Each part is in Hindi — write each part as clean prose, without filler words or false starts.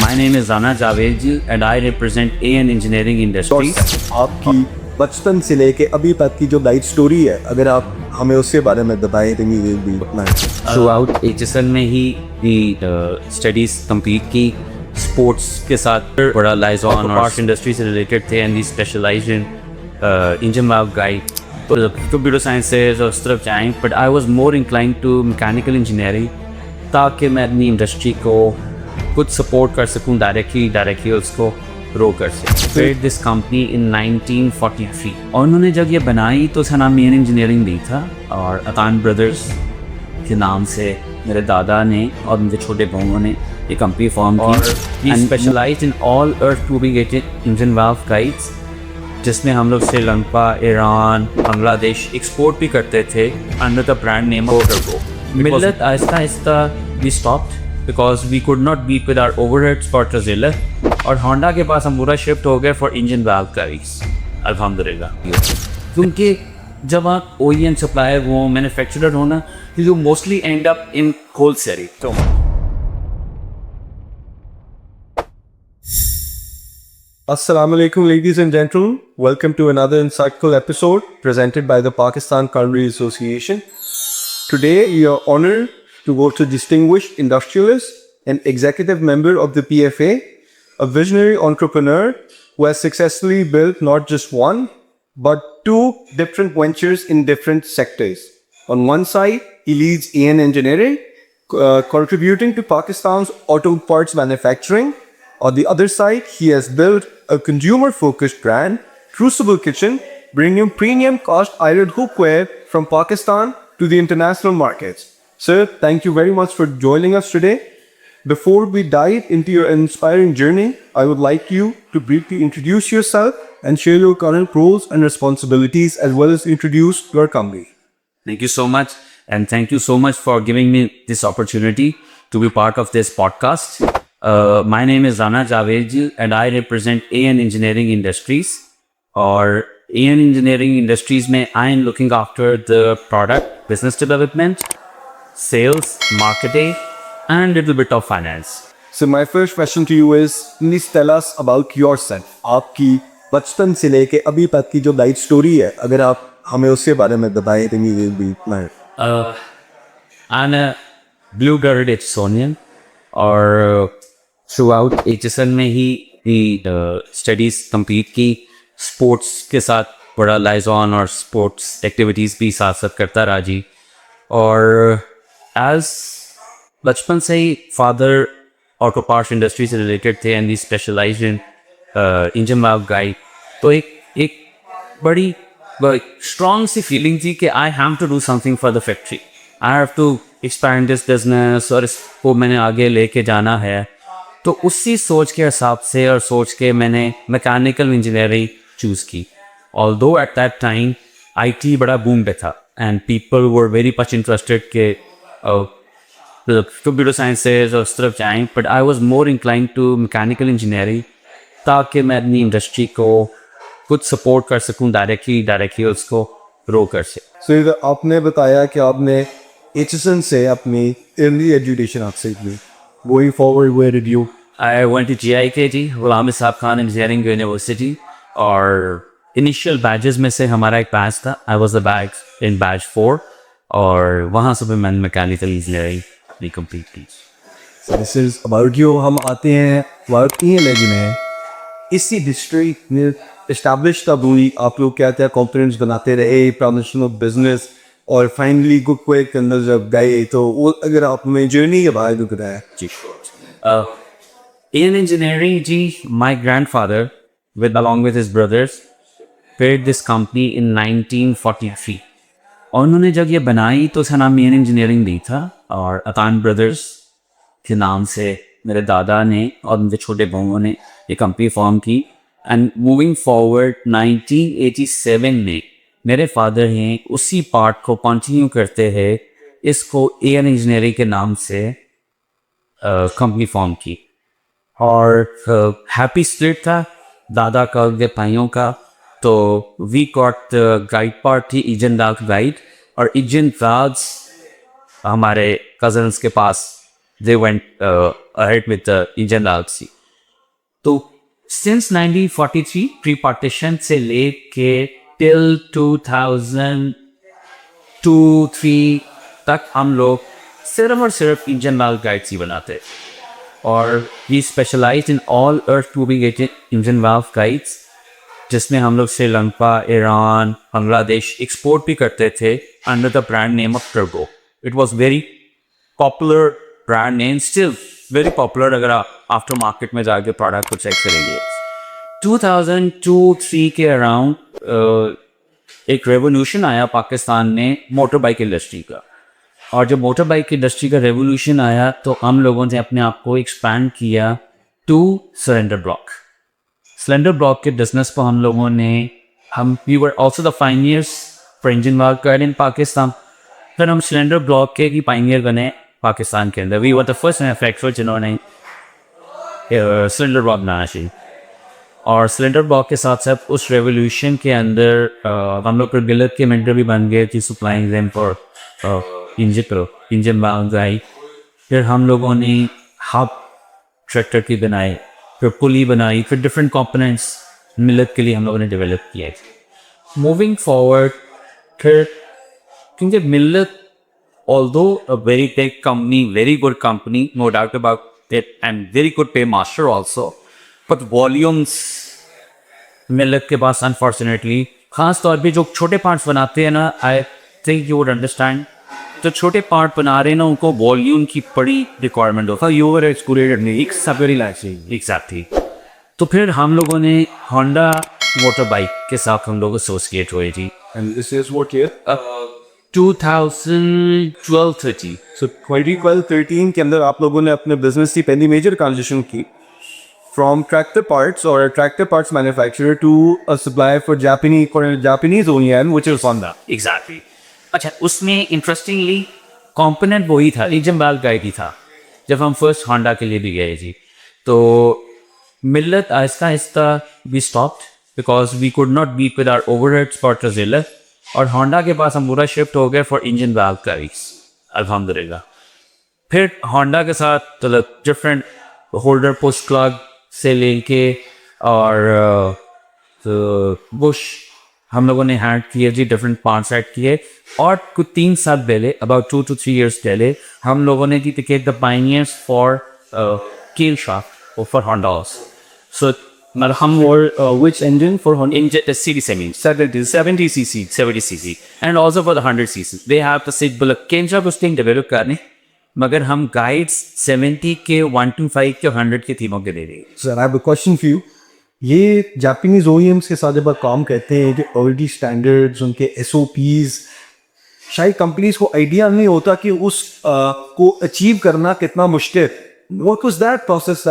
My name is Rana Javed and I represent AN Engineering Industries. आपकी बचपन से लेके अभी तक की जो लाइफ स्टोरी है, अगर आप हमें उसके बारे में बताएं तो ये भी Throughout HSL में ही स्टडीज कंप्लीट की, स्पोर्ट्स के साथ बड़ा लाइजॉन और आर्ट इंडस्ट्री से रिलेटेड थे and the specialised in engine valve guide, computer sciences और उस तरफ जाएँ, but I was more inclined to mechanical engineering ताकि मैं अपनी इंडस्ट्री को कुछ सपोर्ट कर सकूं डायरेक्टली उसको ग्रो कर सकूं। फिर दिस कंपनी इन 1943 और उन्होंने जब ये बनाई तो उसका नाम AN इंजीनियरिंग नहीं था, और अतान ब्रदर्स के नाम से मेरे दादा ने और मेरे छोटे भाइयों ने ये कंपनी फॉर्म की and specialised in all earth tubing engine valve guides, जिसमें हम लोग श्रीलंका, ईरान, बांग्लादेश एक्सपोर्ट भी करते थे under the brand name of Turbo. Millat आहिस्ता आहिस्ता we stopped because we could not beat with our overheads for ट्रेजलर, और होंडा के पास हम पूरा शिफ्ट हो गए फॉर इंजन वाल्व गाइड्स अल्हम्दुलिल्लाह। क्योंकि जब आप OEM सप्लायर हो, मैन्युफैक्चरर हो ना, you mostly end up in wholesale. तो Assalamu alaikum, ladies and gentlemen. Welcome to another insightful episode presented by the Pakistan Culinary Association. Today, we are honored to go to distinguished industrialist and executive member of the PFA, a visionary entrepreneur who has successfully built not just one, but two different ventures in different sectors. On one side, he leads AN Engineering, contributing to Pakistan's auto parts manufacturing. On the other side, he has built a consumer-focused brand, Crucible Kitchen, bringing premium cost iron cookware from Pakistan to the international markets. Sir, thank you very much for joining us today. Before we dive into your inspiring journey, I would like you to briefly introduce yourself and share your current roles and responsibilities, as well as introduce your company. thank you so much, and thank you so much for giving me this opportunity to be part of this podcast. My name is Rana Javed and I represent AN Engineering Industries. और AN Engineering Industries में I am looking after the product, business development, sales, marketing, and little bit of finance. So my first question to you is, please tell us about yourself. आपकी बचपन से लेके अभी तक की जो लाइफ स्टोरी है, अगर आप हमें उसके बारे में बताएं तो ये भी I'm a blue-blooded Estonian, और थ्रूआउट HSL में ही स्टडीज़ कंप्लीट की, स्पोर्ट्स के साथ बड़ा लाइजॉन और स्पोर्ट्स एक्टिविटीज़ भी साथ साथ करता रहा जी। और एज बचपन से ही फादर ऑटो पार्ट्स इंडस्ट्री से रिलेटेड थे and the specialised in engine valve guide, तो एक बड़ी स्ट्रॉन्ग सी फीलिंग थी कि I have to do something for the factory, I have to expand this business और इसको मैंने आगे लेके जाना है। तो उसी सोच के हिसाब से और सोच के मैंने मैकेनिकल इंजीनियरिंग चूज़ की। Although at that time IT बड़ा बूम पे था and people were very much interested के कंप्यूटर साइंसेज और उस तरफ जाएँ, but I was more inclined to mechanical engineering ताकि मैं अपनी इंडस्ट्री को कुछ सपोर्ट कर सकूं डायरेक्टली उसको ग्रो कर सकूं। सो आपने बताया कि आपने HSL से अपनी अर्ली एजुकेशन आपसे की। Going forward, where did you? I went to GIK जी, गुलाम साहब खान इंजीनियरिंग यूनिवर्सिटी, और इनिशियल बैचेस में से हमारा एक बैच था, I was the batch in batch 4, और वहाँ से मैंने मैकेनिकल इंजीनियरिंग भी कंप्लीट की। This is about you. हम आते हैं वर्क ELG में। इसी डिस्ट्रिक्ट में इस्टेब्लिश तब हुई, आप लोग कहते हैं कॉन्फिडेंस बनाते रहे, प्रमोशन ऑफ बिजनेस, और फाइनली कुकवेयर के अंदर जब गए तो वो अगर आप में जर्नी के बारे में बताया जी। AN इंजीनियरिंग जी, my grandfather along with his brothers built this company in 1943, और उन्होंने जब ये बनाई तो उसका नाम AN इंजीनियरिंग नहीं था, और अतान ब्रदर्स के नाम से मेरे दादा ने और मेरे छोटे भाइयों ने ये कंपनी फॉर्म की। एंड मूविंग फॉरवर्ड 1987 में मेरे फादर हैं उसी पार्ट को कंटिन्यू करते हैं, इसको AN इंजीनियरिंग के नाम से कंपनी फॉर्म की, और हैप्पी स्प्लिट था दादा का और भाइयों का। तो वी गॉट गाइड पार्ट थी इंजन वाल्व गाइड, और इंजन वाल्व्स हमारे कजन्स के पास, they went ahead with the engine valves. तो सिंस 1943 प्री पार्टीशन से लेके टिल 2002-3 तक हम लोग सिर्फ और सिर्फ इंजन माल गाइड्स ही बनाते हैं। और we specialise in all earth moving engine valve guides, जिसमें हम लोग श्रीलंका, ईरान, बांग्लादेश एक्सपोर्ट भी करते थे under the brand name of turbo. It was very popular brand name, still very popular अगर आप आफ्टर मार्केट में जाके प्रोडक्ट को चेक करेंगे। 2002-3 के अराउंड एक रेवोल्यूशन आया पाकिस्तान में मोटर बाइक इंडस्ट्री का, और जब मोटर बाइक इंडस्ट्री का रेवोल्यूशन आया तो हम लोगों ने अपने आप को एक्सपैंड किया to cylinder block. Cylinder block के बिजनेस को हम लोगों ने we were also the pioneers for engine valve guide in Pakistan. फिर हम सिलेंडर ब्लॉक के ही पायनियर बने पाकिस्तान के अंदर। We were the first manufacturer जिन्होंने सिलेंडर ब्लॉक बनाना चाहिए। और सिलेंडर ब्लॉक के साथ साथ उस रेवोल्यूशन के अंदर हम लोग मिलत के मेंटर भी बन गए थी, supplying them for engine valve guide. फिर हम लोगों ने हब ट्रैक्टर की बनाई, फिर पुली बनाई, फिर डिफरेंट कंपोनेंट्स मिलत के लिए हम लोगों ने डेवलप किए। मूविंग फॉरवर्ड फिर क्योंकि मिलत although a very big company, very good company, no doubt about it, and very good paymaster also, but volumes मिलत के पास अनफॉर्चुनेटली खास तौर पे जो छोटे पार्ट्स बनाते हैं ना, I think you would understand, जो छोटे पार्ट बना रहे हैं ना उनको वॉल्यूम की बड़ी रिक्वायरमेंट होता है। यू वर एक्सक्लूडेड एक सवेरी लाइसेंस एग्जैक्टली। तो फिर हम लोगों ने होंडा मोटर बाइक के साथ हम लोग एसोसिएट हुए थी। And this is what year? 2012-13। So 2012-13 के अंदर आप लोगों ने अपने बिजनेस की पहली मेजर ट्रांजिशन की फ्रॉम ट्रैक्टर पार्ट्स और tractor parts manufacturer to a supplier for Japanese OEM which is Honda. Exactly. अच्छा, उसमें इंटरेस्टिंगली कंपोनेंट वही था, इंजन वाल्व गाइड ही था। जब हम फर्स्ट होंडा के लिए भी गए जी, तो मिलत आहिस्ता आहिस्ता we stopped because we could not beat with our overheads for ट्रेजिलर, और होंडा के पास हम पूरा शिफ्ट हो गए फॉर इंजन वाल्व गाइड्स अल्हम्दुलिल्लाह। फिर होंडा के साथ डिफरेंट होल्डर पुश प्लग से लेके और बुश हम लोगों ने हैंड किए जी, डिफरेंट पार्ट्स ऐड किए। और कुछ 3 साल पहले, अबाउट 2 to 3 years पहले, हम लोगों ने जी टिकेट द पायनियर्स फॉर कील शाफ्ट फॉर होंडास। सो हम which engine for Honda? engine the CD70 70cc and also for the 100cc they have the seat bullet केंद्र उसके डेवलप करने, मगर हम गाइड्स 70 के 125 के 100 के थीमों के दे रहे हैं। Sir, I have a question for you. ये जापानीज OEMs के साथ जब आप काम करते हैं, जो ऑलरेडी स्टैंडर्ड्स उनके SOPs, शायद कंपनीज को आइडिया नहीं होता कि उस को अचीव करना कितना मुश्किल। What was that process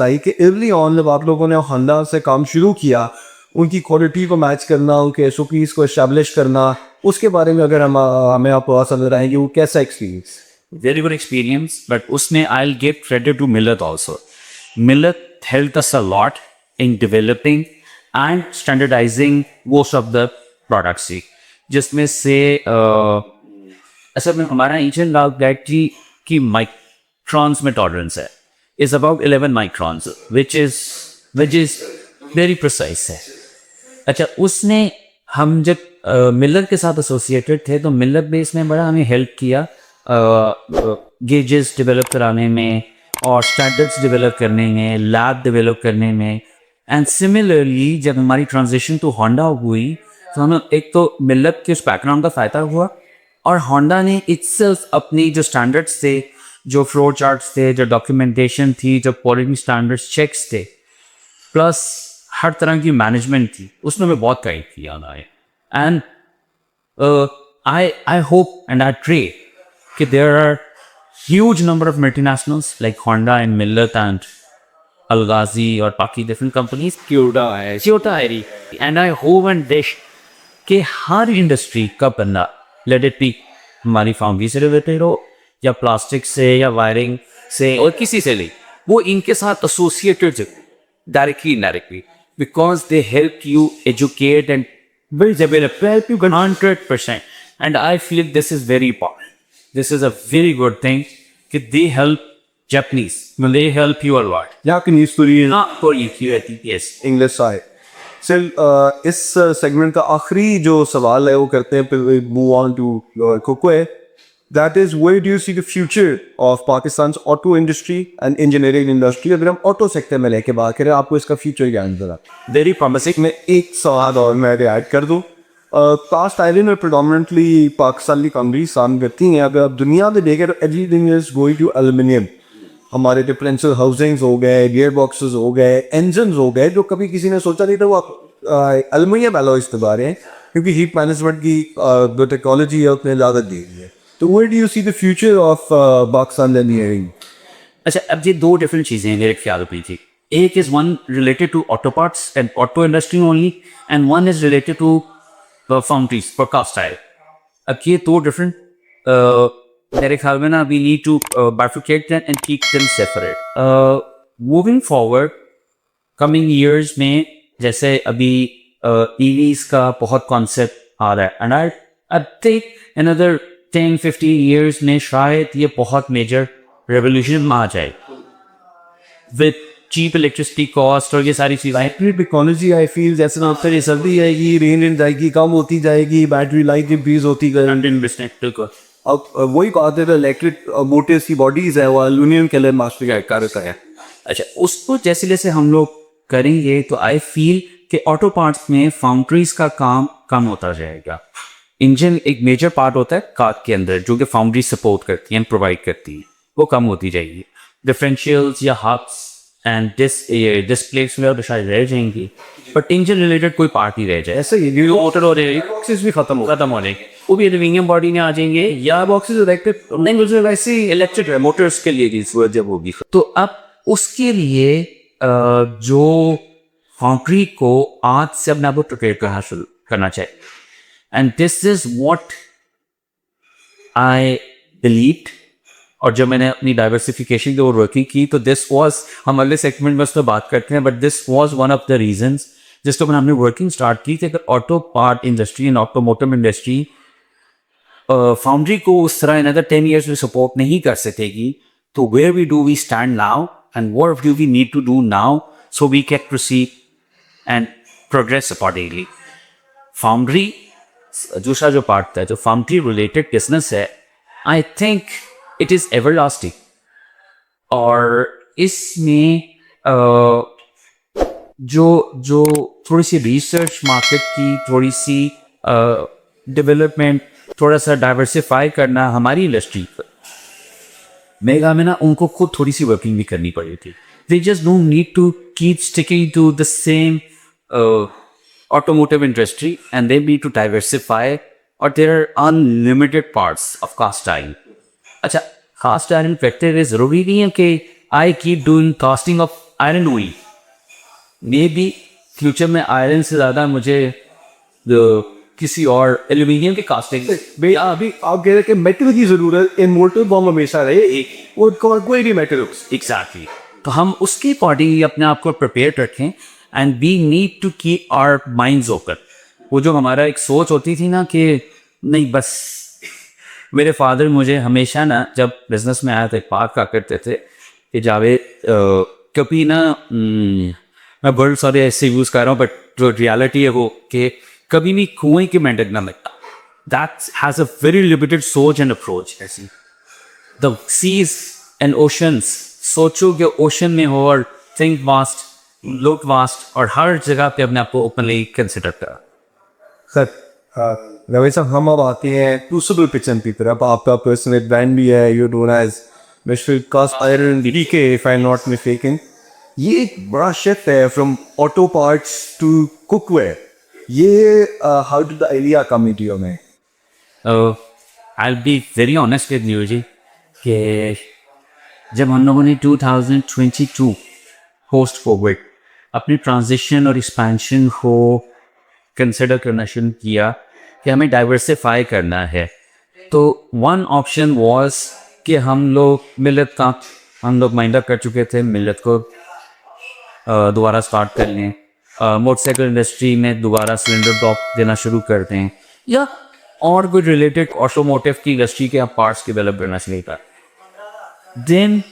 like? Early on जब आप लोगों ने होंडा से काम शुरू किया, उनकी क्वालिटी को मैच करना, उनके SOPs को एस्टैब्लिश करना, उसके बारे में अगर हमें आप थोड़ा सा बताएंगे वो कैसा experience? Very good experience, but उसमें I'll give credit to Millet also. Millet helped us a lot in developing and standardizing most of the products ही, जिसमें से असल में हमारा इंजन वाल्व गाइड की माइक्रॉन्स में टॉलरेंस है, is about 11 microns, which is very precise है। अच्छा, उसने हम जब मिलर के साथ एसोसिएटेड थे तो मिलर भी इसमें बड़ा हमें हेल्प किया गेजेस डेवलप कराने में और स्टैंडर्ड्स डेवलप करने में, लैब डेवलप करने में। एंड सिमिलरली जब हमारी ट्रांजिशन टू होंडा हुई तो हमें एक तो मिलर के उस बैकग्राउंड का फ़ायदा हुआ, और होंडा ने इट्सेल्फ अपनी जो स्टैंडर्ड्स थे, जो फ्लो चार्ट्स थे, जो डॉक्यूमेंटेशन थी, जो क्वालिटी स्टैंडर्ड्स चेक्स थे, प्लस हर तरह की मैनेजमेंट थी, उसने हमें बहुत गाइड किया ना है। And I hope and I pray कि there are huge number of multinationals like Honda and Millat and Alghazi और बाकी डिफरेंट कंपनीज, क्योटा है, and I hope and wish कि हर इंडस्ट्री का बंदा, लेट इट बी हमारी फाउंड्री से रिलेटेड हो या प्लास्टिक से या वायरिंग से और किसी से ले, वो इनके साथ associated directly indirectly, because they help you educate and will develop, help you 100%. And I feel this is very important. This is a very good thing that they help Japanese. Well, they help you a lot. Japanese, Korean, Not Korean, yes. English side. Sir, इस segment का आखिरी जो सवाल है वो करते हैं, फिर we move on to cookware. That is, where do you see the future of Pakistan's auto industry and engineering industry? अगर हम auto sector में लेके बात करें, आपको इसका future क्या नजर आता है? Very promising. मैं एक सवाल और मैं ऐड कर दूं, कास्ट आयरन और प्रेडोमिनेंटली पाकिस्तानी कंपनीज काम करती हैं. अगर आप दुनिया में देखें तो everything is going to aluminium. हमारे डिफरेंशियल हाउसिंग्स हो गए, गियर बॉक्सेस हो गए, इंजन हो गए, जो कभी किसी ने सोचा नहीं था वो आप एल्युमिनियम एलॉयज दबा रहे हैं, क्योंकि हीट मैनेजमेंट की जो टेक्नोलॉजी है उसने इजाज़त दी है. तो where do you see the future of Pakistan engineering? अच्छा, अब ये दो डिफरेंट चीज़ें हैं मेरे ख्याल में थी. एक is one related to auto parts and auto industry only, and one is related to foundries for cast iron. अब ये दो डिफरेंट मेरे ख्याल में ना, we need to bifurcate them and keep them separate. Moving forward coming years में, जैसे अभी ईवीज का बहुत कॉन्सेप्ट आ रहा है, and I think another 10-15 years में शायद ये बहुत मेजर रेवोल्यूशन आ जाए विद चीप इलेक्ट्रिसिटी कॉस्ट और ये सारी चीज़ें. टेक्नोलॉजी आई फील जैसे ना फिर सर्दी आएगी, रेंज जाएगी, कम होती जाएगी, बैटरी लाइफ इंक्रीज होती जाएगी. अब वही बात है, इलेक्ट्रिक मोटर्स की बॉडीज है वो एल्यूमिनियम के लिए मास्टर का है. अच्छा, उसको जैसे जैसे हम लोग करेंगे तो आई फील कि ऑटो पार्ट्स में फाउंड्रीज का काम कम होता जाएगा. इंजन एक मेजर पार्ट होता है कार के अंदर जो कि फाउंड्री सपोर्ट करती हैं, प्रोवाइड करती हैं, वो कम होती जाएगी. डिफरेंशियल्स या हब्स एंड डिस्प्लेस में तो शायद रह जाएंगी, बट इंजन रिलेटेड कोई पार्ट नहीं रह जाए. ऐसा ही मोटर हो जाएगी, बॉक्सेस भी खत्म हो जाएंगे, वो भी एल्यूमिनियम बॉडी में आ जाएंगे, या बॉक्सेस इलेक्ट्रिक नहीं, मुझे वैसे इलेक्ट्रिक मोटर्स के लिए जब होगी. तो अब उसके लिए जो फाउंड्री को आज से अपने आप को प्रिपेयर करना शुरू करना चाहिए. And this is what I believed. और जब मैंने अपनी डाइवर्सिफिकेशन की ओर वर्किंग की तो दिस वाज, हम अगले सेगमेंट में उस पर बात करते हैं, but this was one of the reasons जिस पर हमने वर्किंग स्टार्ट की थी. अगर auto part industry and automotive industry foundry को उस तरह अनदर 10 years में सपोर्ट नहीं कर सकेगी, तो where we do we stand now and what do we need to do now so we can proceed and progress accordingly. Foundry दूसरा जो पार्ट था, जो फाउंड्री रिलेटेड बिजनेस है, I think it is everlasting. और इसमें जो थोड़ी सी रिसर्च मार्केट की, थोड़ी सी डेवलपमेंट, थोड़ा सा डाइवर्सिफाई करना हमारी इंडस्ट्री पर मेगा में ना, उनको खुद थोड़ी सी वर्किंग भी करनी पड़ी थी. They just don't need to keep sticking to the same automotive industry, and they need to diversify, or there are unlimited parts of cast iron. अच्छा, cast iron factor is ज़रूरी नहीं है कि I keep doing casting of iron only. Maybe future में आयरन से ज़्यादा मुझे किसी और एल्यूमिनियम की कास्टिंग. भैया अभी आप कह रहे हैं कि मेटल की ज़रूरत इन मोटर बॉम्ब हमेशा रहे, एक वो कोई भी मेटल. एग्जैक्टली. तो हम उसके अकॉर्डिंग अपने आप को प्रिपेयर रखें, and we need to keep our minds open. वो जो हमारा एक सोच होती थी ना कि नहीं बस, मेरे फादर मुझे हमेशा ना, जब बिजनेस में आया था, पार्क का करते थे कि जावेद कभी ना, मैं बहुत सारे ऐसे यूज़ कर रहा हूँ, बट जो रियलिटी है वो कि कभी भी कुएं के मेंटेन ना लगता. That has a very limited सोच एंड अप्रोच. ऐसी द सीज एंड ओशंस, सोचो कि ओशन में हो और थिंक वास्ट, लुक वास्ट, और हर जगह पे अपने आप को ओपनली कंसिडर करा. सर रवि साहब, हम अब आते हैं क्रूसिबल किचन की तरफ. आपका पर्सनल ब्रांड भी है, you known as mister cast iron DK, if I am not mistaken. ये एक बड़ा शिफ्ट है from auto parts to cookware. ये how did the idea come into your mind? I will be very honest with you ji, कि जब हम लोगों ने 2022 पोस्ट कोविड अपनी ट्रांजिशन और एक्सपेंशन को कंसिडर करना शुरू किया कि हमें डाइवर्सिफाई करना है, तो वन ऑप्शन वाज कि हम लोग मिलत का, हम लोग माइंड अप कर चुके थे मिलत को दोबारा स्टार्ट कर लें, मोटरसाइकिल इंडस्ट्री में दोबारा सिलेंडर ड्रॉप देना शुरू कर दें, या और कोई रिलेटेड ऑटोमोटिव की इंडस्ट्री के आप पार्ट्स डेवलप करना चाहिए था. देन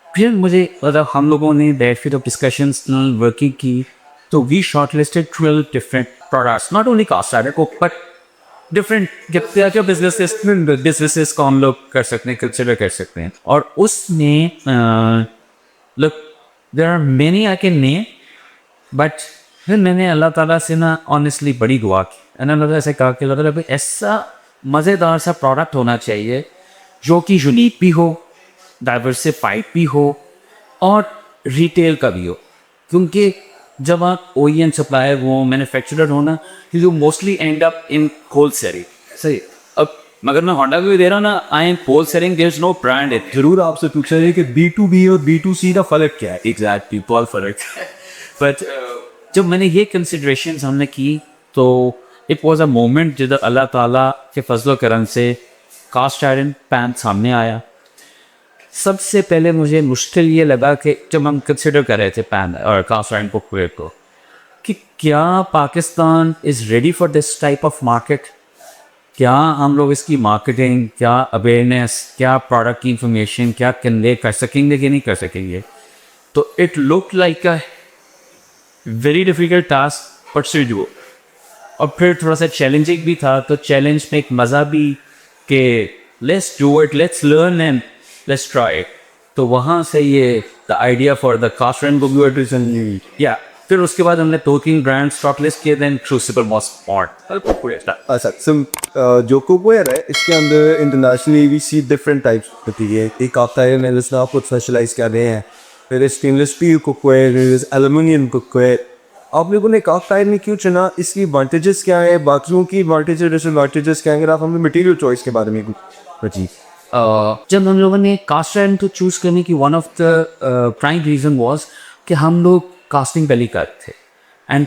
फिर मुझे मतलब हम लोगों ने बैठ ऑफ डिस्कशंस वर्किंग की, तो we short listed 12 different products, not only cast iron को बट डिफरेंट क्या क्या बिजनेसेस को हम लोग कर सकते हैं, कंसिडर कर सकते हैं। और उसमें look there are many I can name, but फिर मैंने अल्लाह ताला से ना ऑनेस्टली बड़ी दुआ की, अल्लाह ताला से कहा कि अल्लाह ताला भाई ऐसा मज़ेदार सा प्रोडक्ट होना चाहिए जो कि यूनिक भी हो, डाइवर्सिफाइड भी हो और रिटेल का भी हो। क्योंकि जब आप OEM सप्लायर हो, मैन्युफैक्चरर हो ना, you mostly end up in wholesaling. सही, अब मगर मैं होंडा को भी दे रहा हूँ ना, I am wholesaling, there is no brand it. जरूर आपसे पूछा है कि B2B और B2C का फर्क क्या है? एग्जैक्टली, बहुत फर्क है। बट जब मैंने ये कंसिडरेशन हमने की तो इट वॉज अ मोमेंट जिधर अल्लाह ताला के फजल करम से कास्ट आयरन पैन सामने आया। सबसे पहले मुझे मुश्किल ये लगा कि जब हम कंसिडर कर रहे थे पैन और कास्ट आयरन कुकवेयर को, कि क्या Pakistan is ready for this type of market, क्या हम लोग इसकी मार्केटिंग, क्या अवेयरनेस, क्या प्रोडक्ट की इंफॉर्मेशन क्या कन्वे कर सकेंगे कि नहीं कर सकेंगे। तो it look like a very difficult task but still do. और फिर थोड़ा सा चैलेंजिंग भी था, तो चैलेंज में एक मज़ा भी कि let's do it, let's learn and let's try it. तो वहाँ से ये the idea for the cast iron cookware, या फिर उसके बाद हमने 2-3 ब्रांड स्टॉक लिस्ट किए, देन क्रूसिबल वाज स्मार्ट। अच्छा, जो कुकवेयर है इसके अंदर internationally we see different types होती है। एक आता है जिसमें आप खुद स्पेशलाइज कर रहे हैं, फिर stainless steel cookware, aluminium cookware. आप लोगों ने कास्ट आयरन क्यों चुना, इसकी एडवांटेजेस क्या है, बाकियों की एडवांटेजेस डिसएडवांटेजेस क्या है? अगर आप हमें मटेरियल चॉइस के बारे में कुछ जी। जब हम लोगों ने कास्ट आयरन को चूज़ करने की one of the prime reason was कि हम लोग कास्टिंग पहले करते थे एंड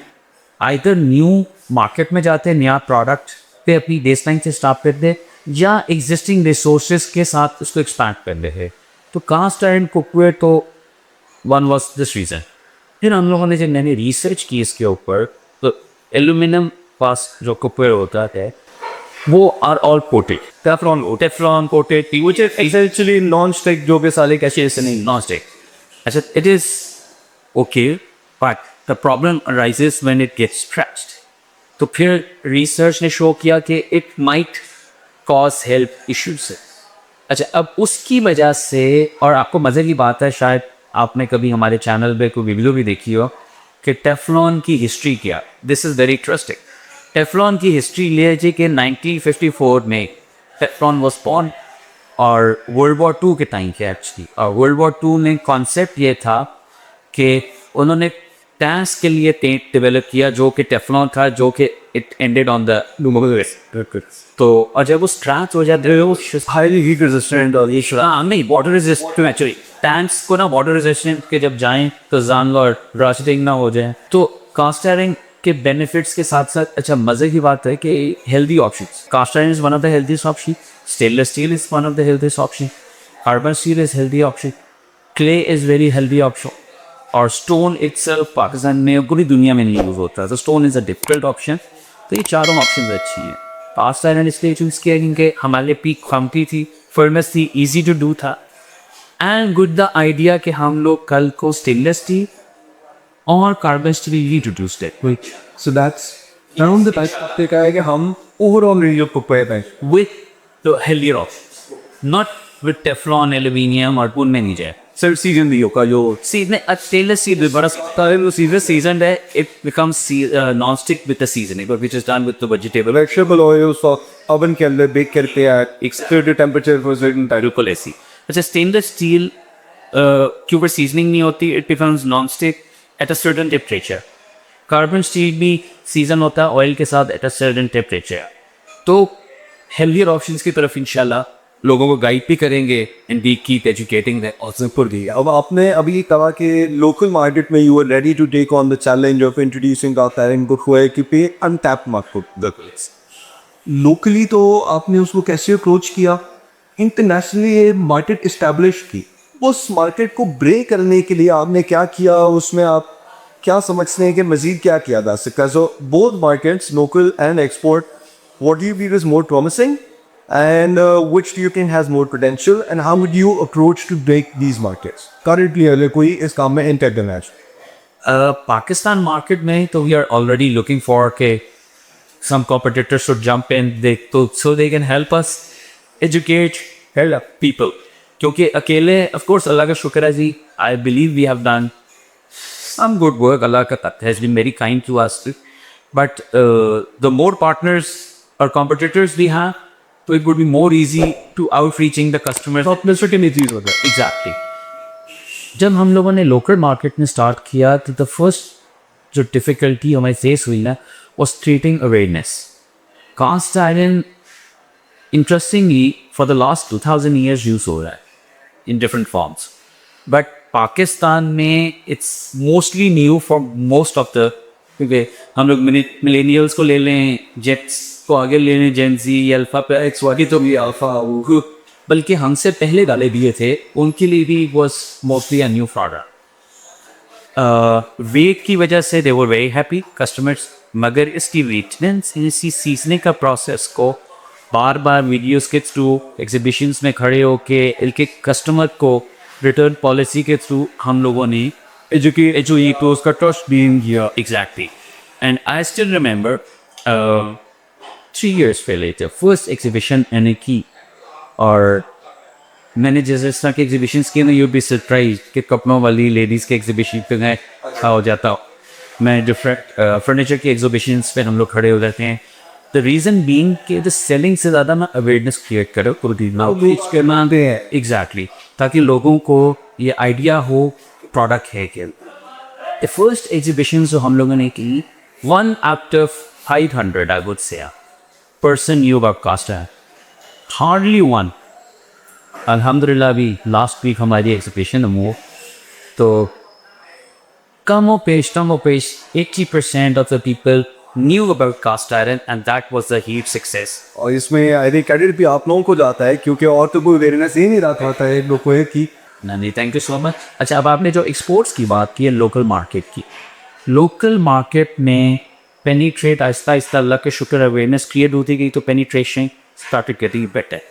आइदर न्यू मार्केट में जाते, नया प्रोडक्ट पे अपनी बेसलाइन से स्टार्ट करते, या एग्जिस्टिंग रिसोर्सेज के साथ उसको एक्सपैंड करते थे। तो कास्ट आयरन कुकवेयर तो वन वॉज दिस रीज़न। फिर हम लोगों ने जब मैंने रिसर्च की इसके ऊपर, तो एल्यूमिनियम फास्ट जो कुकवेयर होता है वो are all coated, Teflon coated, which is essentially non stick, जो कि साले कैसे नहीं नॉन स्टिक। अच्छा, it is okay but the problem arises when it gets scratched. तो फिर रिसर्च ने शो किया कि it might cause health issues. अच्छा, अब उसकी वजह से, और आपको मज़े की बात है, शायद आपने कभी हमारे चैनल पे कोई वीडियो भी देखी हो कि टेफ्लॉन की हिस्ट्री क्या। This is very interesting. Teflon की हिस्ट्री ले लीजिए कि 1954 में टेफ्लॉन वॉज बॉर्न, और वर्ल्ड वॉर 2 के टाइम के एक्चुअली। और वर्ल्ड वॉर 2 में कॉन्सेप्ट ये था कि उन्होंने टैंक्स के लिए टेंट डेवलप किया जो कि टेफ्लॉन था, जो कि इट एंडेड ऑन द तो और जब वो स्क्रैच हो जाते वो हाईली हीट रेजिस्टेंट और ये नहीं वाटर रेजिस्टेंट। एक्चुअली टैंक्स को ना वाटर रेजिस्टेंट के जब जाएं तो जान लो और रस्टिंग ना हो जाए। तो कास्ट आयरन के बेनिफिट्स के साथ साथ, अच्छा मज़े की बात है कि healthy options, cast iron is one of the healthiest option, stainless steel is one of the healthiest option, carbon steel is healthy option, clay is very healthy option, और स्टोन इटसेल्फ पाकिस्तान में पूरी दुनिया में नहीं यूज़ होता, तो stone is a difficult option. तो ये चारों ऑप्शन अच्छी हैं। कास्ट आयरन इसलिए चूज़ किया क्योंकि हमारे लिए पीक खमती थी, फर्नेस थी, ईजी टू डू था, एंड गुड द आइडिया कि हम लोग कल को स्टेनलेस स्टील और कार्बन स्टील इंट्रोड्यूस्ड है। So that's around the type का है कि हम ओवरऑल रेंज ऑफ कुकवेयर है with the healthier option, not with Teflon, aluminium और उनमें नहीं जाए। सर सीजन भी होगा जो सीजन स्टेनलेस स्टील बड़ा सीजन है, it becomes non stick with the seasoning which is done with the vegetable vegetable oils और ओवन के अंदर बेक करते हैं एक certain temperature for certain time. बिल्कुल ऐसी। अच्छा, स्टेनलेस स्टील के ऊपर सीजनिंग नहीं होती, it becomes non stick at a certain temperature. Carbon steel भी सीजन होता है ऑयल के साथ एट अ सर्टेन टेम्परेचर। तो हेल्दियर ऑप्शंस की तरफ इंशाल्लाह लोगों को गाइड भी करेंगे and we keep educating them also for the. अब आपने अभी कहा कि लोकल मार्केट में you are ready to take on the challenge of introducing cast iron cookware की पे अनटैप्ड मार्केट। लोकली तो आपने उसको कैसे अप्रोच किया, इंटरनेशनली मार्केट इस्टेब्लिश की, उस मार्केट को ब्रेक करने के लिए आपने क्या किया, उसमें आप क्या समझते हैं कि मजीद क्या किया जा सकता है? So both markets, local and export, what do you feel is more promising and which do you think has more potential, and how would you approach to break these markets currently अगर कोई इस काम में enter करना है? Pakistan market में तो we are already looking for के some competitors should jump in so they can help us educate people. क्योंकि अकेले of course अल्लाह का शुक्र है जी, I believe we have done some good work. Allah has been very kind to us, but the more partners or competitors we have, so it would be more easy to outreaching the customers. Exactly. जब हम लोगों ने लोकल मार्केट में स्टार्ट किया तो द फर्स्ट जो डिफ़िकल्टी हमें फेस हुई ना was creating awareness. Cast iron, interestingly, for the last 2000 years use हो रहा है in different forms. But Pakistan में it's mostly new for most of the, क्योंकि हम लोग मिलेनियल्स को ले लें, जेट्स को आगे ले लें, जेनजी, अल्फा पे एक्स वाकी तो भी अल्फा, बल्कि हमसे पहले डाले दिए थे, उनके लिए भी was mostly a new product. Weight की वजह से they were very happy customers, मगर इसकी मेंटेनेंस, इसी सीखने का प्रोसेस को बार बार वीडियोस के थ्रू, एग्जीबिशंस में खड़े होके इनके कस्टमर को रिटर्न पॉलिसी के थ्रू हम लोगों ने एजुकेट तो उसका ट्रस्ट बीइंग किया. Exactly. And I still remember 3 years पहले थे फर्स्ट एग्जीबिशन मैंने की, और मैंने जैसे इस तरह के एग्जीबिशंस किए ना, यू बी सरप्राइज कि कपड़ों वाली लेडीज़ के एग्जीबिशन पे गए हो जाता हूँ मैं. डिफरेंट फर्नीचर के एग्जीबिशंस पे हम लोग खड़े हो जाते हैं. द रीज़न बीइंग कि द सेलिंग से ज़्यादा ना अवेयरनेस क्रिएट करो, करना हैं. एग्जैक्टली. ताकि लोगों को ये आइडिया हो प्रोडक्ट है क्या. द फर्स्ट एग्जीबिशन जो हम लोगों ने की, 1 out of 500 I would say person knew about cast है, हार्डली 1. अल्हम्दुलिल्लाह अभी लास्ट वीक हमारी एग्जीबिशन वो तो कम और पेश 80% of the people knew about cast iron, and that was the huge success. और इसमें आई थिंक क्रेडिट भी आप लोगों को जाता है, क्योंकि और तो कोई अवेयरनेस ही नहीं रहता है लोगों को कि नहीं. Thank you so much. अच्छा, अब आपने जो एक्सपोर्ट्स की बात की है, लोकल मार्केट की, लोकल मार्केट में पेनिट्रेट आहिस्ता आहिस्ता, अल्लाह के शुक्र अवेयरनेस क्रिएट होती गई तो penetration started getting better.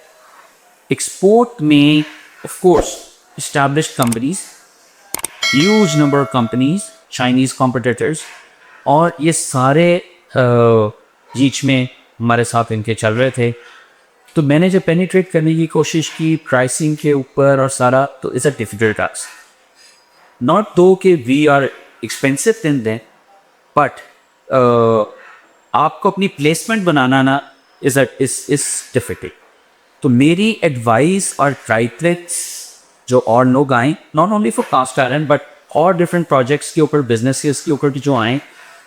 Export में of course established companies, huge number of companies, Chinese competitors, और ये सारे बीच में हमारे साथ इनके चल रहे थे. तो मैंने जब पेनिट्रेट करने की कोशिश की प्राइसिंग के ऊपर और सारा, तो it's a difficult task. Not दो कि वी आर एक्सपेंसिव इन दें, बट आपको अपनी प्लेसमेंट बनाना ना इज डिफिकल्ट. तो मेरी एडवाइस और ट्राइट्रिक्स जो और लोग आए, not only for cast iron but और डिफरेंट प्रोजेक्ट्स के ऊपर, बिजनेसेस के ऊपर जो आए,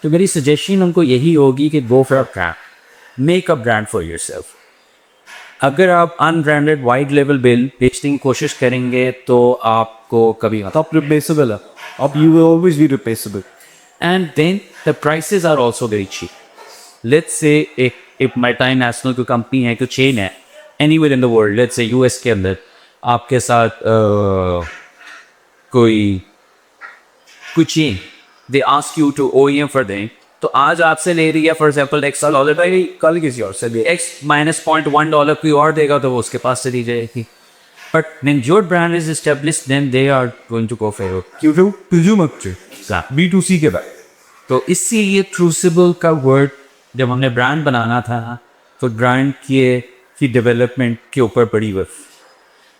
तो मेरी सजेशन उनको यही होगी कि go for a brand, make a brand for yourself. अगर आप अनब्रांडेड वाइड लेवल बिल बेचने की कोशिश करेंगे तो आपको कभी आप रिप्लेसेबल है, आप you will always be replaceable. And then the prices are also very cheap. Let's say if multinational कोई कंपनी है, कोई चेन है anywhere in the world, let's say US के अंदर आपके साथ कोई chain, they ask you to OEM for them, तो आज आपसे ले रही है फॉर एग्जाम्पल $X, भाई कल किसी और से X minus $0.1 कोई और देगा तो वो उसके पास चली जाएगी. But when your brand is established, then they are going to go for it. क्योंकि कंज्यूमर B2C के बाद. तो इसीलिए क्रूसिबल का वर्ड जब हमने ब्रांड बनाना था, तो ब्रांड की डेवलपमेंट के ऊपर बड़ी वर्क.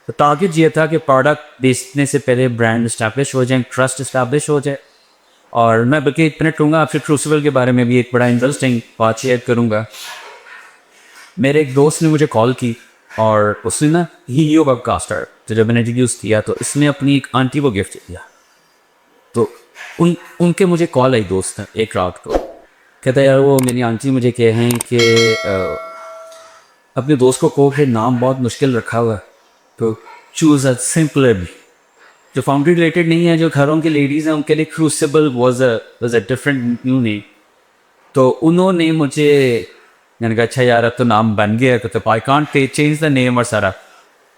तो टारगेट ये था कि प्रोडक्ट बेचने से पहले ब्रांड इस्टेब्लिश हो जाए, ट्रस्ट इस्टेब्लिश हो जाए. और मैं बल्कि एक मिनट लूँगा आपसे क्रूसिबल के बारे में भी एक बड़ा इंटरेस्टिंग बात शेयर करूँगा. मेरे एक दोस्त ने मुझे कॉल की और उसने ना ही न्यू अबाउट कास्टर, तो जब मैंने इंट्रोड्यूस किया तो इसने अपनी एक आंटी को गिफ्ट दिया. तो उनके मुझे कॉल आई दोस्त एक रात को, कहता यार वो मेरी आंटी मुझे कहें कि अपने दोस्त को कहो कि नाम बहुत मुश्किल रखा हुआ है, तो चूज़ अ सिंपलर, जो फाउंड्री रिलेटेड नहीं है, जो घरों की लेडीज़ हैं उनके लिए crucible was a different new name. तो उन्होंने मुझे, मैंने कहा अच्छा यार अब तो नाम बन गया, तो I can't change the name और सारा.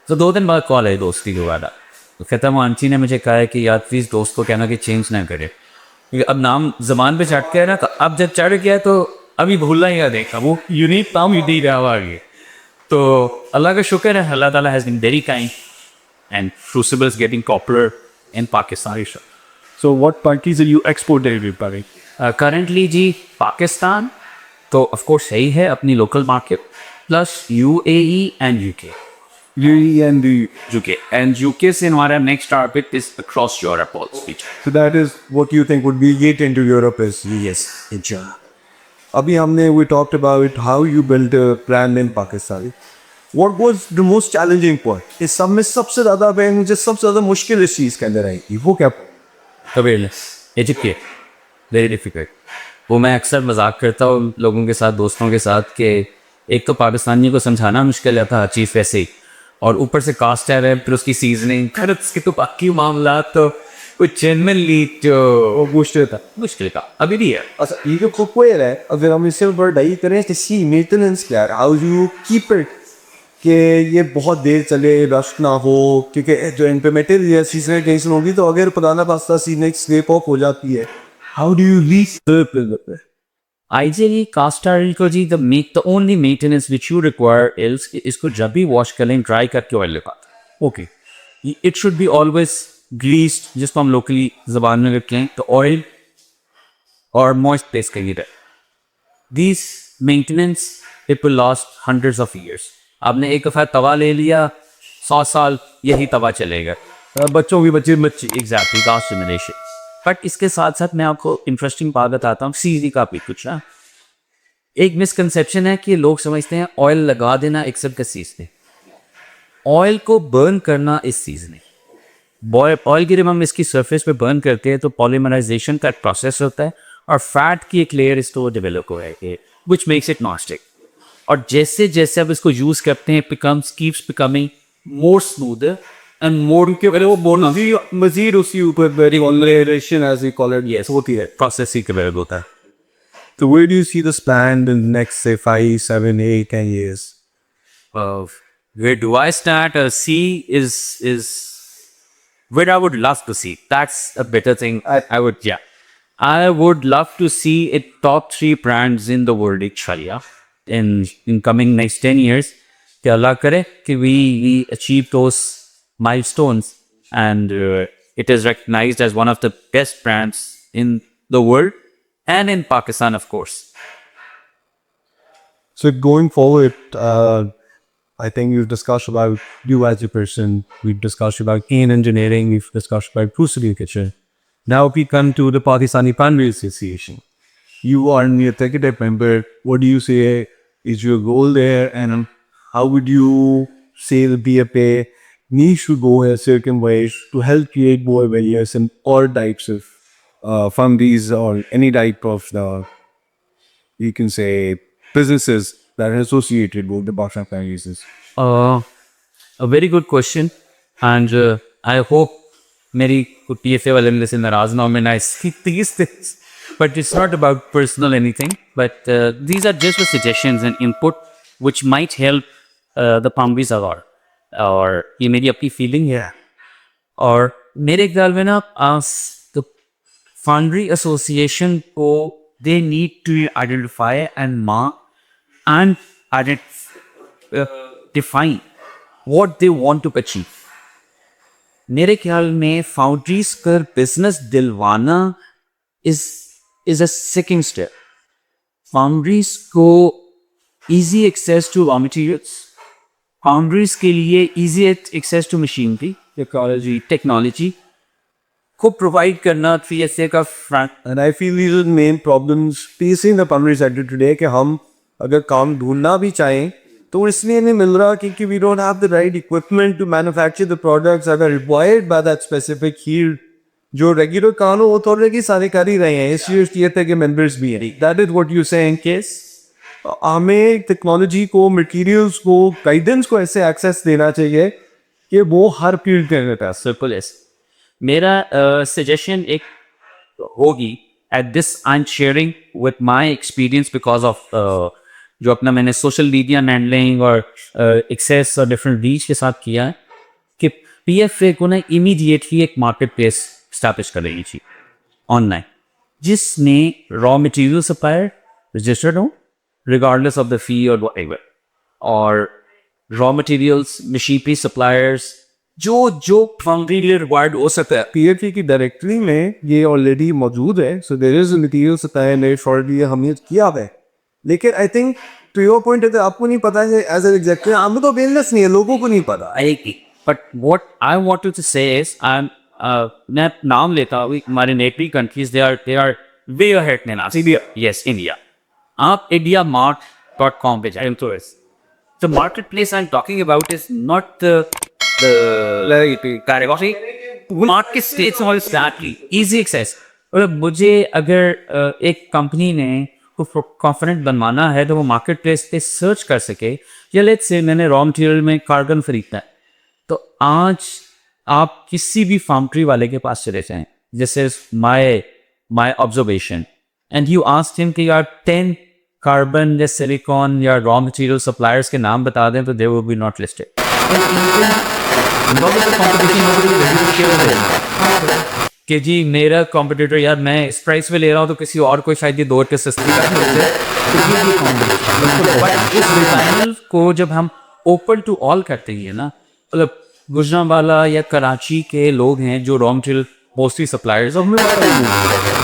तो 2 दिन बाद कॉल आई दोस्त की दोबारा, तो कहता वो आंटी ने मुझे कहा है कि यार प्लीज़ दोस्त को कहना कि चेंज ना करे, क्योंकि अब नाम ज़बान पे चढ़ के है ना, तो अब जब चढ़ गया तो अभी भूलना ही देखा, वो यूनिक नाम यूनिक रहा आगे. तो अल्लाह का शुक्र है, अल्लाह ताला has been very kind and Crucible is getting popular in Pakistan. So what countries are you exporting by? Currently जी पाकिस्तान तो ऑफ कोर्स सही है अपनी local market, plus UAE and UK. UAE and the UK and UK से हमारा next target is across Europe also. so that is what you think would be get into Europe is. Yes, inshallah. अभी हमने we talked about how you built a brand in Pakistan. What was the most challenging part? इस सब में सबसे ज़्यादा मुझे सबसे ज़्यादा मुश्किल इस चीज़ के अंदर आई थी वो क्या? Awareness, educate, very difficult. वो मैं अक्सर मजाक करता हूँ लोगों के साथ, दोस्तों के साथ, कि एक तो पाकिस्तानियों को समझाना मुश्किल था चीफ वैसे ही, और ऊपर से कास्ट है, फिर उसकी सीजनिंग, फिर उसके तो बाकी मामला तो कुछ जनरली जो मुश्किल था अभी भी है. अच्छा ये जो कुकवेयर है, अगर हम इससे ऊपर डाई करें तो सी मेंटेनेंस क्या है, हाउ यू कीप इट कि ये बहुत देर चले, रस्ट ना हो, क्योंकि जो इम्प्लीमेंटेड या सीजनल टेंशन होगी तो अगर पुराना पास्ता सीजन स्लेप ऑफ हो जाती है, how do you reach Ideally, cast iron को जी the only maintenance which you require is कि इसको जब भी वॉश कर लें ड्राई करके ऑयल लगाता. Okay It should be always greased, जिसको हम लोकली जबान में रख लें तो ऑयल और मॉइस्ट प्लेस करिए रहे. These maintenance it will last hundreds of years. आपने एक दफ़ा तवा ले लिया, 100 साल यही तवा चलेगा. बच्चों की बच्चे एग्जैक्टली कास्ट सिमुलेशन. बट इसके साथ साथ मैं आपको इंटरेस्टिंग बात बताता हूँ सीजी का भी कुछ ना. एक मिसकंसेप्शन है कि लोग समझते हैं ऑयल लगा देना एक सब का चीज है, ऑयल को बर्न करना इस चीज नहीं. ऑयल की जब हम इसकी सरफेस पे बर्न करते हैं तो पॉलीमराइजेशन का प्रोसेस होता है और फैट की एक लेयर इसको डेवलप हो है विच मेक्स इट नॉनस्टिक. और जैसे जैसे आप इसको यूज करते हैं keeps becoming more smoother and more के वो बोलना मजीद उसी ऊपर polymerisation as we call it yes होती है, प्रोसेस ही डेवलप होता है. So where do you see this planned in the next say 5, 7, 8, 10 years? Where do I start? C is where I would love to see. That's a better thing. I would love to see it top 3 brands in the world inshallah in coming next 10 years. कि अल्लाह करे कि we achieve those milestones and it is recognized as one of the best brands in the world and in Pakistan, of course. So going forward, I think we've discussed about you as a person, we've discussed about Keen Engineering, we've discussed about Crucible Kitchen. Now we come to the Pakistani Pantry Association. You are an executive member. What do you say is your goal there, and how would you say the BFA needs to go in certain ways to help create more awareness in all types of fundies or any type of you can say businesses that are associated with the Pakistan Pantry. A very good question, and I hope मेरी TFA वाले मेरे से नाराज ना हो मैं I see these things, but it's not about personal anything, but these are just the suggestions and input which might help the Pantries a lot. और ये मेरी अपनी फीलिंग है. और मेरे ख्याल में ना the Pantry Association को they need to identify and mark and define what they want to achieve. मेरे ख्याल में फाउंड्रीज कर बिजनेस दिलवाना is a second step. Foundries को easy access to raw materials, foundries के लिए easy access to machinery, technology को provide करना थ्री ऐसे का front. And I feel these are the main problems facing the pantry sector today कि हम अगर काम ढूंढना भी चाहें तो इसलिए नहीं मिल रहा क्योंकि we don't have the right equipment to manufacture the products that are required by that specific field. जो रेगुलर काम हो वो तो ऑलरेडी सारे कर ही रहे हैं, इसलिए के मेंबर्स भी हैं. That is what you saying case हमें टेक्नोलॉजी को, मटेरियल्स को, गाइडेंस को ऐसे एक्सेस देना चाहिए कि वो हर फील्ड के अंदर सिंपल है. मेरा सजेशन एक होगी at this I am sharing with my experience because of जो अपना मैंने सोशल मीडिया हैंडलिंग और एक्सेस और डिफरेंट रीच के साथ किया है कि PFA को ना इमीडिएटली एक मार्केट प्लेस स्टैब्लिश कर रही थी ऑनलाइन जिसमें रॉ मटेरियल सप्लायर रजिस्टर्ड हो रिगार्डलेस ऑफ द फी और व्हाटएवर, और रॉ मटेरियल्स, मशीनरी सप्लायर्स, जो फाउंड्री के लिए रिक्वायर्ड हो सकता है। PFE की डायरेक्टरी में ये ऑलरेडी मौजूद है, so there is material supply and shortly हमने किया हुआ है। लेकिन I think to your point है, आपको नहीं पता है एज एन एग्जेक्टिव, हमें तो अवेयरनेस नहीं है, लोगों को नहीं पता। But what I wanted to say is, मैं नाम लेता हूँ, हमारे नेटरी countries they are way ahead than us. India. Yes, India. आप indiamart.com पे जाएं तो the marketplace I'm talking about is not the category. Market states all exactly easy access. मतलब मुझे अगर एक कंपनी ने को कॉन्फिडेंट बनवाना है तो वो मार्केट प्लेस पे सर्च कर सके, या लेट्स से मैंने रॉ मटेरियल में कार्बन खरीदना है, तो आज आप किसी भी फाउंड्री वाले के पास चले जाएं, जैसे my observation, and you asked him कि यार 10 कार्बन या सिलिकॉन या रॉ मटेरियल सप्लायर्स के नाम बता दें, तो they will be not listed. कि जी मेरा कॉम्पिटिटर यार मैं इस प्राइस पे ले रहा हूँ तो किसी और को शायद ये 2 रुपये सस्ती कर सकते हैं, तो ये भी competition। But इस पैनल को जब हम ओपन टू ऑल करते हैं ना, मतलब गुजरांवाला या कराची के लोग हैं जो रॉ मटेरियल मोस्टली सप्लायर्स, और हमें पता नहीं है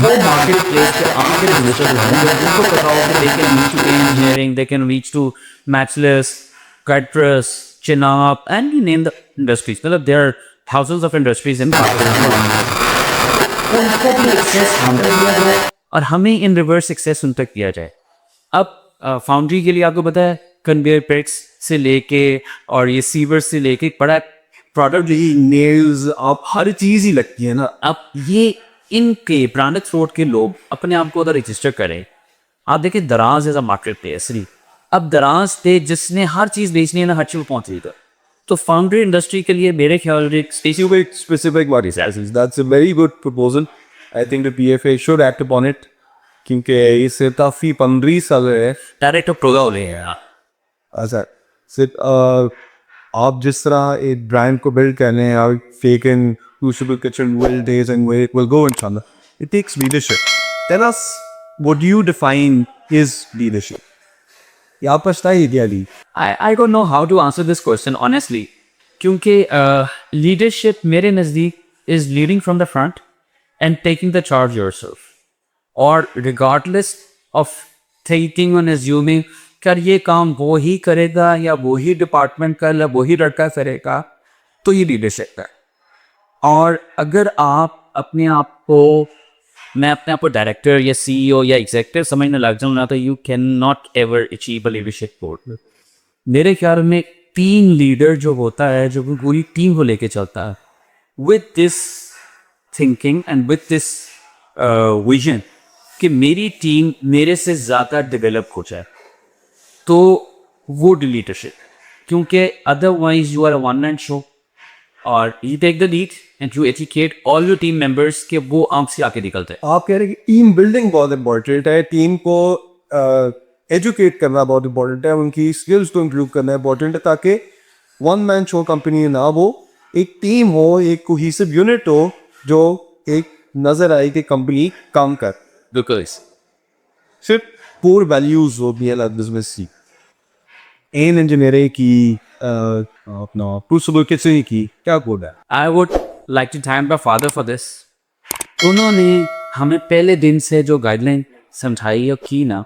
वो मार्केट प्लेस पे आके रिलेटेड हैं, उनको पता हो कि they can reach to engineering, they can reach to matchless, कैटरस, Chenab, and you name the industries, मतलब there are thousands of industries in Pakistan. उनको भी एक्सेस हम तक दिया जाए और हमें इन रिवर्स एक्सेस उन तक दिया जाए। अब फाउंड्री के लिए आपको पता है कन्वेयर बेल्ट्स से लेके और ये सीवर्स से लेके बड़ा प्रोडक्ट, नेल्स, आप हर चीज ही लगती है ना। अब ये इनके ब्रांडेड रोड के लोग अपने आप को उधर रजिस्टर करें। आप देखिए दराज एज अ मार्केट प्लेस, अब दराज थे जिसने हर चीज बेचनी है ना, हर चीज पहुंच रही था, तो फाउंड्री इंडस्ट्री के लिए मेरे ख्याल से specific body sizes. That's a very good proposal. I think the PFA should act upon it. क्योंकि इससे काफ़ी 15 साल है। डायरेक्ट प्रोगा हो रहे हैं। अच्छा, सिर्फ आप जिस तरह एक ब्रांड को बिल्ड करने हैं, आप taken crucible kitchen will days and where it will go inshallah. It takes leadership. Tell us, what do you define is leadership? या पछता ही ideally. I don't know how to answer this question honestly, क्योंकि leadership मेरे नज़दीक is leading from the front and taking the charge yourself, और regardless of thinking and assuming कि ये काम वो ही करेगा या वो ही डिपार्टमेंट का या वो ही लड़का करेगा, तो ये लीडरशिप है। और अगर आप अपने आप को, मैं अपने आप को डायरेक्टर या CEO या एग्जीक्यूटिव समझने लग जाऊँ ना, तो you can not ever achieve a leadership role. मेरे ख्याल में टीम लीडर जो होता है, जो पूरी टीम को लेके चलता है with this thinking and with this vision कि मेरी टीम मेरे से ज़्यादा डेवलप हो जाए, तो वो लीडरशिप, क्योंकि otherwise you are a one man show, और you take the lead and you educate all your team members के वो आंख से आके निकलते हैं। आप कह रहे हैं कि टीम बिल्डिंग बहुत इंपॉर्टेंट है, टीम को एजुकेट करना बहुत इंपॉर्टेंट है, उनकी स्किल्स को इम्प्रूव करना इंपॉर्टेंट है, ताकि वन मैन शो कंपनी ना हो, एक टीम हो, एक कोहेसिव यूनिट हो, जो एक नजर आए कि कंपनी काम कर। बिल्कुल सिर्फ कोर वैल्यूज हो भी अलग बिजनेस की, एन इंजीनियरिंग की, अपना क्रूसिबल किचन की क्या कोड है। I would like to thank my father for this. उन्होंने हमें पहले दिन से जो गाइडलाइन समझाई और की ना,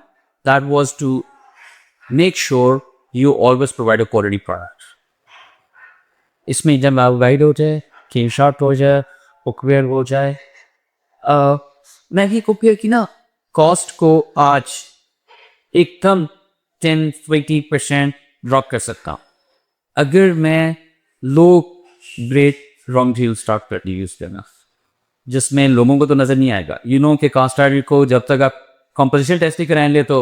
that was to make sure you always provide a quality product. इसमें जब आप गाइड हो जाए, केम शॉट हो जाए, कुकवेयर हो जाए, मैं भी कुकवेयर की ना कॉस्ट को आज एकदम 10-20% ड्रॉप कर सकता हूँ अगर मैं low grade raw material start कर यूज करना, जिसमें लोगों को तो नजर नहीं आएगा। यू नो कि कास्ट आयरन को जब तक आप कंपोजिशन टेस्ट नहीं कराएंगे तो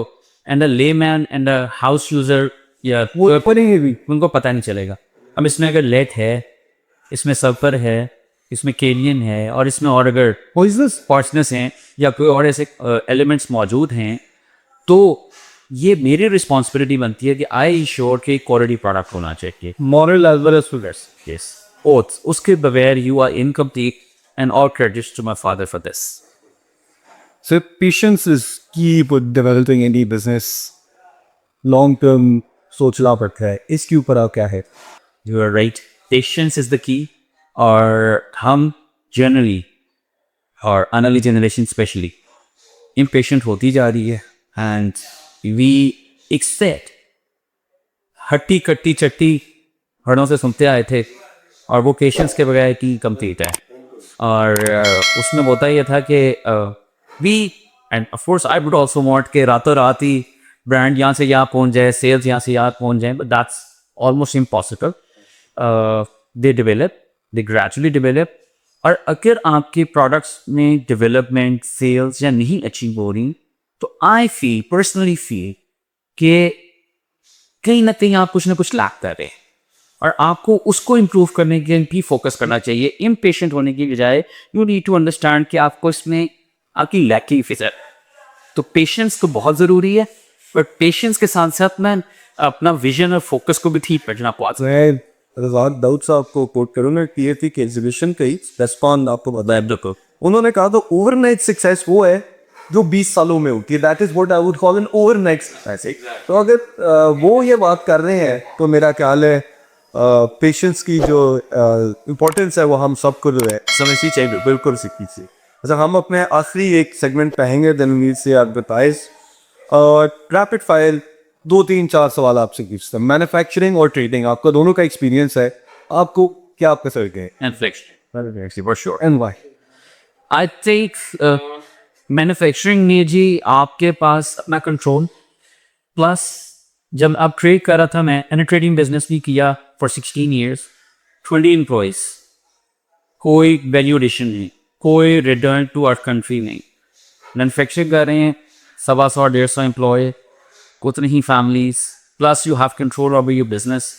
and a layman and a house user या उनको पता नहीं चलेगा। अब इसमें अगर लेड है, इसमें सल्फर है, इसमें केलियन है, और इसमें और अगर पॉइजनस हैं या कोई और ऐसे एलिमेंट्स मौजूद हैं, तो ये मेरी रिस्पॉन्सिबिलिटी बनती है कि आई श्योर कि क्वालिटी प्रोडक्ट होना चाहिए। Moral as well as figures, yes, oaths, उसके बगैर you are incomplete, and all credits to my father for this. So patience is key for developing any business. Long-term सोचना पड़ता है, इसके ऊपर आप क्या है? You are right. Patience is the key. और हम generally और आने वाली जनरेशन स्पेशली impatient होती जा रही है and we expect हट्टी कट्टी चट्टी हड़ों से सुनते आए थे और वो पेशेंस के बगैर की कंप्लीट है। और उसमें होता ये था कि we end of course I would also want के रातों रात ही ब्रांड यहाँ से यहाँ पहुँच जाए, सेल्स यहाँ से यहाँ पहुँच जाए, but that's almost impossible. They develop, they gradually develop. और अगर आपके प्रोडक्ट्स में डेवलपमेंट, सेल्स या नहीं अचीव हो रही, तो आई फील पर्सनली फील कि कहीं ना कहीं आप कुछ ना कुछ लैक कर रहे हैं और आपको उसको इम्प्रूव करने के लिए भी फोकस करना चाहिए। इम्पेशेंट होने की बजाय यू नीड टू अंडरस्टैंड कि आपको इसमें आपकी लैकिंग फिजर। तो पेशेंस तो बहुत ज़रूरी है, बट पेशेंस के साथ साथ मैं अपना विजन और फोकस को भी ठीक रखना पड़ता है। मैं रज़ाक दाऊद साहब को कोट करूँगा कि ये थी कि एग्जीबिशन का ही रेस्पॉन्ड आपको बताया। उन्होंने कहा तो ओवरनाइट सक्सेस वो है जो 20 सालों में होती है। That is what I would call an overnight success. तो अगर वो ये बात कर रहे हैं तो मेरा ख्याल है पेशेंस की जो इम्पोर्टेंस है वो हम सबको जो है समझनी चाहिए, बिल्कुल सीखनी चाहिए। अच्छा, हम अपने आखिरी एक सेगमेंट पढ़ेंगे, देन वी से एडवर्टाइज और रैपिड फायर 2-3-4 सवाल आपसे पूछते हैं। मैन्युफैक्चरिंग और ट्रेडिंग, आपका दोनों का एक्सपीरियंस है, आपको क्या पसंद है? Manufacturing, for sure. And why? I think manufacturing में जी आपके पास अपना कंट्रोल, प्लस जब आप ट्रेड कर रहा था, मैंने ट्रेडिंग बिजनेस भी किया फॉर 16 ईयर्स, 20 एम्प्लॉयज, कोई वैल्यू एडिशन नहीं, कोई रिटर्न टू आवर कंट्री नहीं। मैन्युफैक्चरिंग कर रहे हैं 125-150 एम्प्लॉय, उतनी ही families, plus you have control over your business.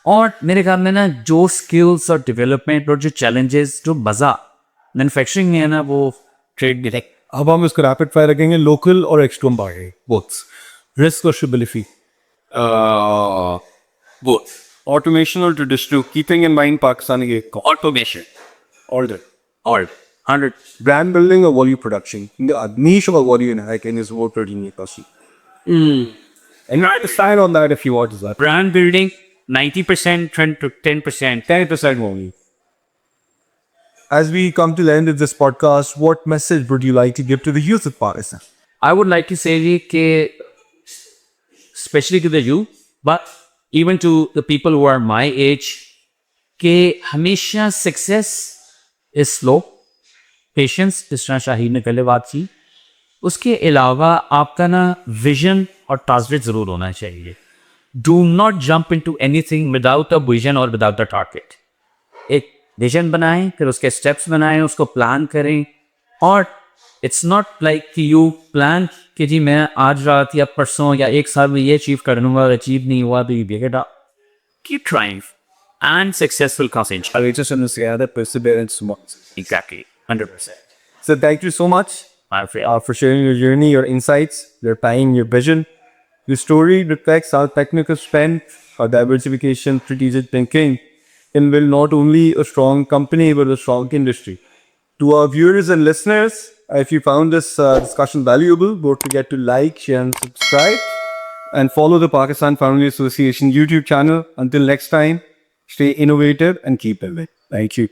और मेरे ख्याल में ना जो स्किल्स और डेवलपमेंट और जो चैलेंजेस, जो मज़ा मैन्युफैक्चरिंग में है ना, वो ट्रेड डायरेक्ट। अब हम इसको रैपिड फायर रखेंगे, लोकल और एक्सटर्नल बाय बोथ, रिस्क और स्टेबिलिटी, बोथ, ऑटोमेशन और traditional, keeping in mind Pakistani के ऑटोमेशन, ऑर्डर, और 100 brand building or volume production. The niche of a volume hacking is what really needs. And you decide on that if you want that. brand building 90%, 10%. 10% only. As we come to the end of this podcast, what message would you like to give to the youth of Pakistan? I would like to say that, especially to the youth, but even to the people who are my age, कि हमेशा success is slow, patience, जिस तरह शाहीद ने पहले बात की, उसके अलावा आपका ना विजन और टारगेट ज़रूर होना चाहिए। Do not jump into anything without a vision or without a target. एक विजन बनाएं, फिर उसके स्टेप्स बनाएं, उसको प्लान करें। और इट्स नॉट लाइक कि यू प्लान कि जी मैं आज रात या परसों या एक साल में ये अचीव कर लूँगा, और अचीव नहीं हुआ तो you get up. Keep trying and successful content. I just understand that perseverance. Exactly, 100%. So thank you so much for sharing your journey, your insights, your time, your vision. Your story reflects our technical strength, our diversification, strategic thinking, and will not only a strong company but a strong industry. To our viewers and listeners, if you found this discussion valuable, don't forget to like, share, and subscribe, and follow the Pakistan Family Association YouTube channel. Until next time, stay innovative and keep it. Thank you.